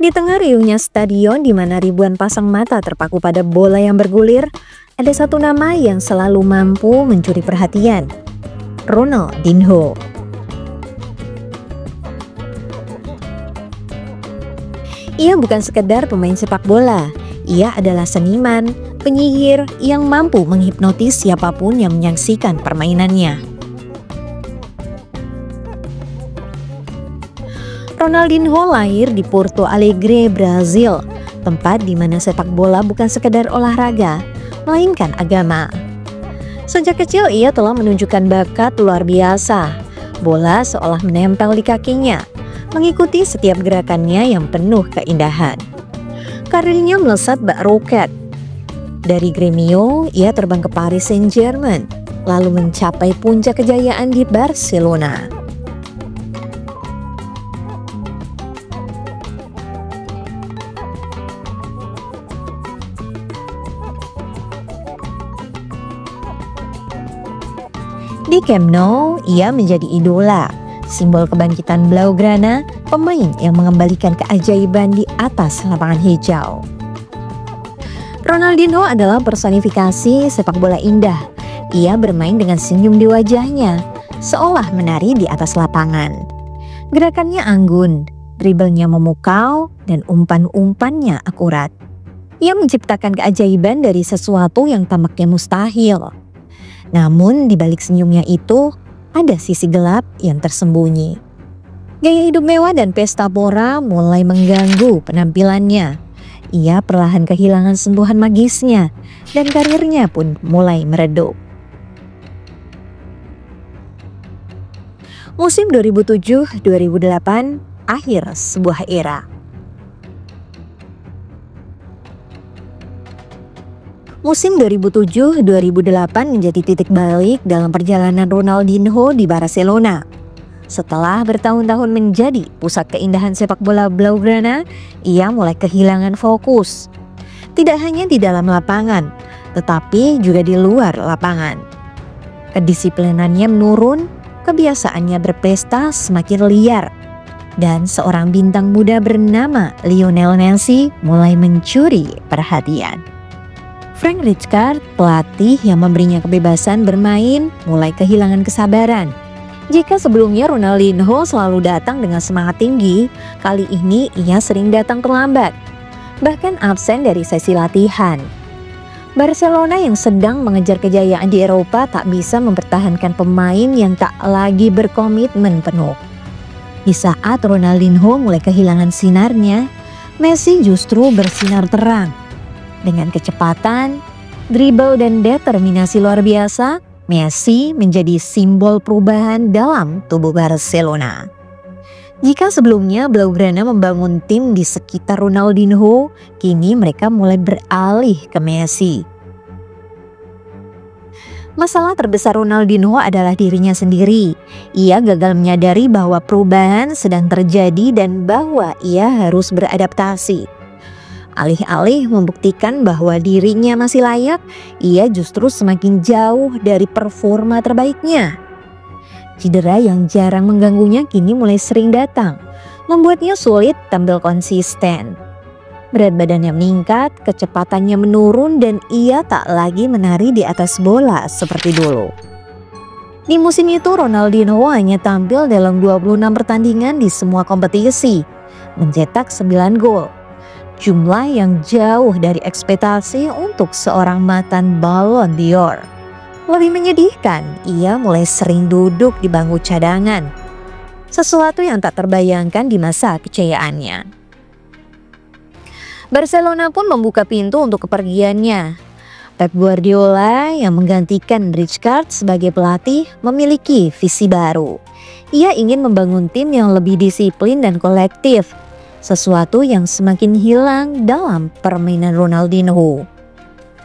Di tengah riuhnya stadion di mana ribuan pasang mata terpaku pada bola yang bergulir, ada satu nama yang selalu mampu mencuri perhatian, Ronaldinho. Ia bukan sekedar pemain sepak bola, ia adalah seniman, penyihir yang mampu menghipnotis siapapun yang menyaksikan permainannya. Ronaldinho lahir di Porto Alegre, Brazil, tempat di mana sepak bola bukan sekedar olahraga, melainkan agama. Sejak kecil ia telah menunjukkan bakat luar biasa. Bola seolah menempel di kakinya, mengikuti setiap gerakannya yang penuh keindahan. Karirnya melesat bak roket. Dari Gremio, ia terbang ke Paris Saint-Germain, lalu mencapai puncak kejayaan di Barcelona. Di Camp Nou, ia menjadi idola, simbol kebangkitan Blaugrana, pemain yang mengembalikan keajaiban di atas lapangan hijau. Ronaldinho adalah personifikasi sepak bola indah. Ia bermain dengan senyum di wajahnya, seolah menari di atas lapangan. Gerakannya anggun, dribblenya memukau, dan umpan-umpannya akurat. Ia menciptakan keajaiban dari sesuatu yang tampaknya mustahil. Namun di balik senyumnya itu, ada sisi gelap yang tersembunyi. Gaya hidup mewah dan pesta pora mulai mengganggu penampilannya. Ia perlahan kehilangan sentuhan magisnya dan karirnya pun mulai meredup. Musim 2007-2008 akhir sebuah era. Musim 2007-2008 menjadi titik balik dalam perjalanan Ronaldinho di Barcelona. Setelah bertahun-tahun menjadi pusat keindahan sepak bola Blaugrana, ia mulai kehilangan fokus. Tidak hanya di dalam lapangan, tetapi juga di luar lapangan. Kedisiplinannya menurun, kebiasaannya berpesta semakin liar, dan seorang bintang muda bernama Lionel Messi mulai mencuri perhatian. Frank Rijkaard, pelatih yang memberinya kebebasan bermain, mulai kehilangan kesabaran. Jika sebelumnya Ronaldinho selalu datang dengan semangat tinggi, kali ini ia sering datang terlambat, bahkan absen dari sesi latihan. Barcelona yang sedang mengejar kejayaan di Eropa tak bisa mempertahankan pemain yang tak lagi berkomitmen penuh. Di saat Ronaldinho mulai kehilangan sinarnya, Messi justru bersinar terang. Dengan kecepatan, dribble dan determinasi luar biasa, Messi menjadi simbol perubahan dalam tubuh Barcelona. Jika sebelumnya Blaugrana membangun tim di sekitar Ronaldinho, kini mereka mulai beralih ke Messi. Masalah terbesar Ronaldinho adalah dirinya sendiri. Ia gagal menyadari bahwa perubahan sedang terjadi dan bahwa ia harus beradaptasi. Alih-alih membuktikan bahwa dirinya masih layak, ia justru semakin jauh dari performa terbaiknya. Cedera yang jarang mengganggunya kini mulai sering datang, membuatnya sulit tampil konsisten. Berat badannya meningkat, kecepatannya menurun, dan ia tak lagi menari di atas bola seperti dulu. Di musim itu Ronaldinho hanya tampil dalam 26 pertandingan di semua kompetisi, mencetak 9 gol. Jumlah yang jauh dari ekspektasi untuk seorang mantan Ballon d'Or. Lebih menyedihkan, ia mulai sering duduk di bangku cadangan. Sesuatu yang tak terbayangkan di masa kejayaannya. Barcelona pun membuka pintu untuk kepergiannya. Pep Guardiola yang menggantikan Rijkaard sebagai pelatih memiliki visi baru. Ia ingin membangun tim yang lebih disiplin dan kolektif. Sesuatu yang semakin hilang dalam permainan Ronaldinho.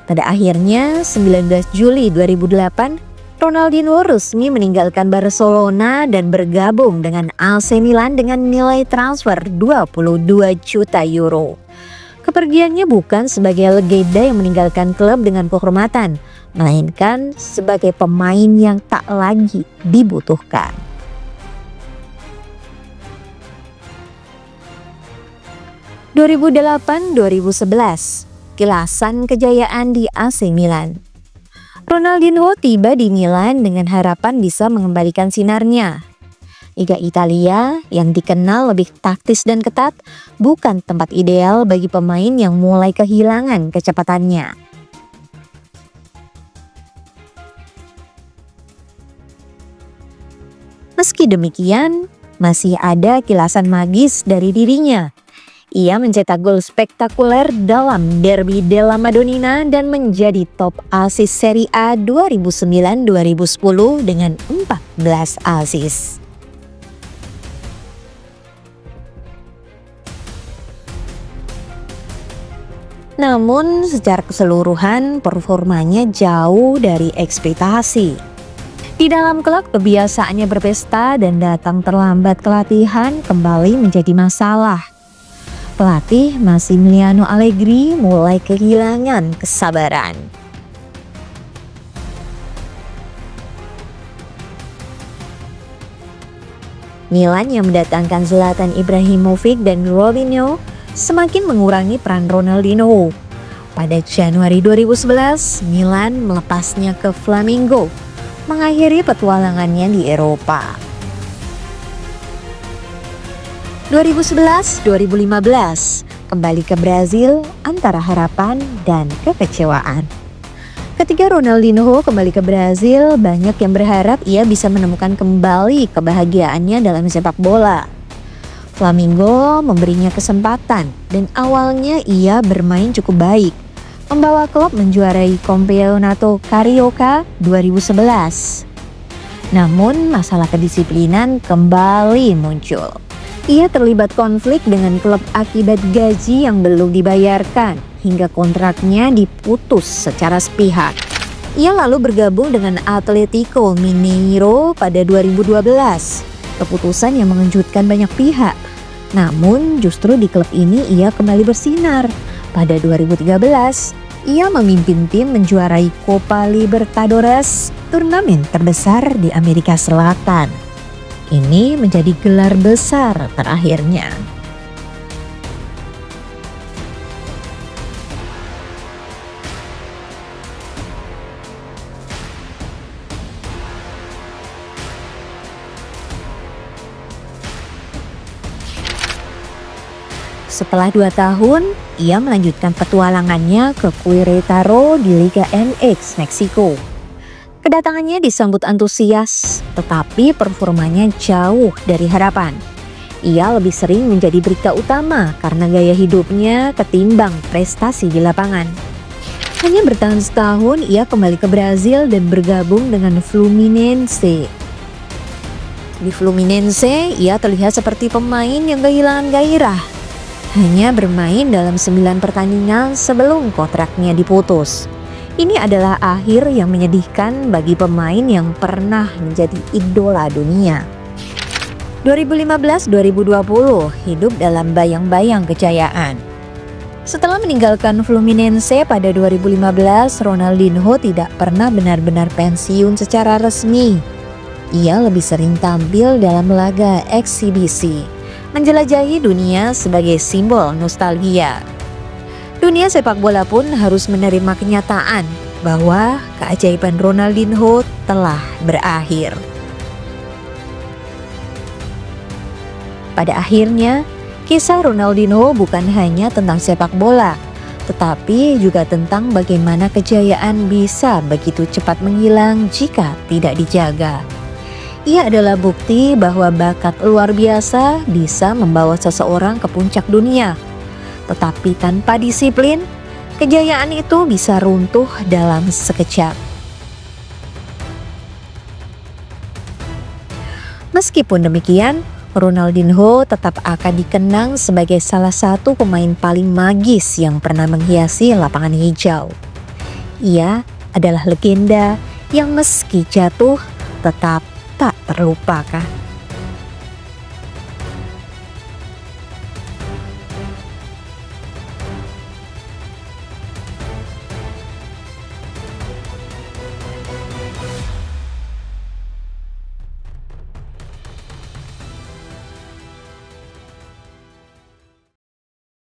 Pada akhirnya 19 Juli 2008, Ronaldinho resmi meninggalkan Barcelona dan bergabung dengan AC Milan dengan nilai transfer 22 juta euro. Kepergiannya bukan sebagai legenda yang meninggalkan klub dengan kehormatan, melainkan sebagai pemain yang tak lagi dibutuhkan. 2008-2011, kilasan kejayaan di AC Milan. Ronaldinho tiba di Milan dengan harapan bisa mengembalikan sinarnya. Liga Italia yang dikenal lebih taktis dan ketat bukan tempat ideal bagi pemain yang mulai kehilangan kecepatannya. Meski demikian, masih ada kilasan magis dari dirinya. Ia mencetak gol spektakuler dalam Derby della Madonnina dan menjadi top assist Serie A 2009-2010 dengan 14 assist. Namun secara keseluruhan performanya jauh dari ekspektasi. Di dalam klub kebiasaannya berpesta dan datang terlambat ke latihan kembali menjadi masalah. Pelatih Massimiliano Allegri mulai kehilangan kesabaran. Milan yang mendatangkan Zlatan Ibrahimovic dan Robinho semakin mengurangi peran Ronaldinho. Pada Januari 2011, Milan melepasnya ke Flamengo, mengakhiri petualangannya di Eropa. 2011-2015, kembali ke Brazil antara harapan dan kekecewaan. Ketika Ronaldinho kembali ke Brazil, banyak yang berharap ia bisa menemukan kembali kebahagiaannya dalam sepak bola. Flamengo memberinya kesempatan dan awalnya ia bermain cukup baik, membawa klub menjuarai Campeonato Carioca 2011. Namun masalah kedisiplinan kembali muncul. Ia terlibat konflik dengan klub akibat gaji yang belum dibayarkan hingga kontraknya diputus secara sepihak. Ia lalu bergabung dengan Atlético Mineiro pada 2012. Keputusan yang mengejutkan banyak pihak. Namun justru di klub ini ia kembali bersinar. Pada 2013, ia memimpin tim menjuarai Copa Libertadores, turnamen terbesar di Amerika Selatan. Ini menjadi gelar besar terakhirnya. Setelah 2 tahun, ia melanjutkan petualangannya ke Querétaro di Liga MX Meksiko. Kedatangannya disambut antusias, tetapi performanya jauh dari harapan. Ia lebih sering menjadi berita utama karena gaya hidupnya ketimbang prestasi di lapangan. Hanya bertahan setahun, ia kembali ke Brazil dan bergabung dengan Fluminense. Di Fluminense, ia terlihat seperti pemain yang kehilangan gairah. Hanya bermain dalam 9 pertandingan sebelum kontraknya diputus. Ini adalah akhir yang menyedihkan bagi pemain yang pernah menjadi idola dunia. 2015-2020 hidup dalam bayang-bayang kejayaan. Setelah meninggalkan Fluminense pada 2015, Ronaldinho tidak pernah benar-benar pensiun secara resmi. Ia lebih sering tampil dalam laga eksibisi, menjelajahi dunia sebagai simbol nostalgia. Dunia sepak bola pun harus menerima kenyataan bahwa keajaiban Ronaldinho telah berakhir. Pada akhirnya, kisah Ronaldinho bukan hanya tentang sepak bola, tetapi juga tentang bagaimana kejayaan bisa begitu cepat menghilang jika tidak dijaga. Ia adalah bukti bahwa bakat luar biasa bisa membawa seseorang ke puncak dunia. Tetapi tanpa disiplin, kejayaan itu bisa runtuh dalam sekejap. Meskipun demikian, Ronaldinho tetap akan dikenang sebagai salah satu pemain paling magis yang pernah menghiasi lapangan hijau. Ia adalah legenda yang meski jatuh tetap tak terlupakan.